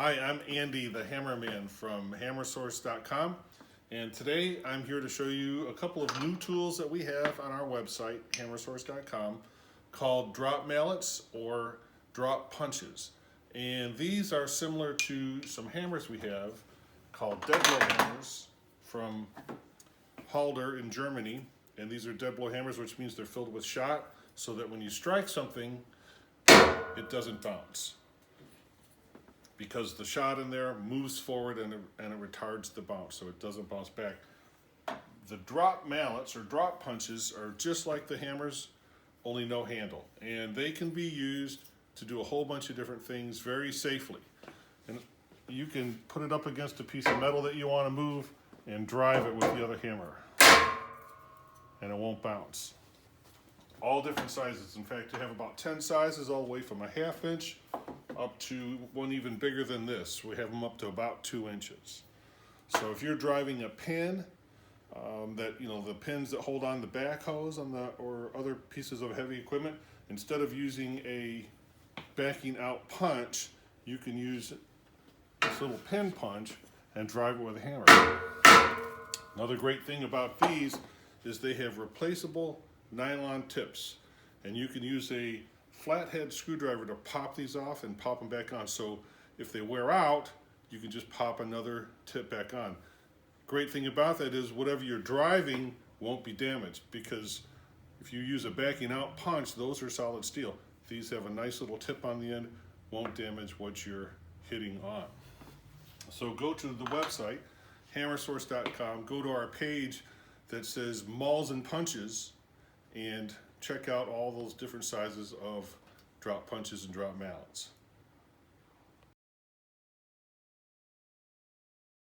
Hi, I'm Andy, the Hammerman from hammersource.com, and today I'm here to show you a couple of new tools that we have on our website, hammersource.com, called drop mallets or drop punches. And these are similar to some hammers we have called dead blow hammers from Halder in Germany. And these are dead blow hammers, which means they're filled with shot so that when you strike something, it doesn't bounce, because the shot in there moves forward and it retards the bounce, so it doesn't bounce back. The drop mallets or drop punches are just like the hammers, only no handle. And they can be used to do a whole bunch of different things very safely. And you can put it up against a piece of metal that you want to move and drive it with the other hammer, and it won't bounce. All different sizes. In fact, you have about 10 sizes, all the way from a 1/2 inch up to one even bigger than this. We have them up to about 2 inches. So if you're driving a pin, the pins that hold on the backhoes or other pieces of heavy equipment, instead of using a backing out punch, you can use this little pin punch and drive it with a hammer. Another great thing about these is they have replaceable nylon tips, and you can use a flathead screwdriver to pop these off and pop them back on. So if they wear out, you can just pop another tip back on. Great thing about that is whatever you're driving won't be damaged, because if you use a backing out punch, those are solid steel. These have a nice little tip on the end, won't damage what you're hitting on. So go to the website, hammersource.com, go to our page that says Malls and Punches, and check out all those different sizes of drop punches and drop mallets.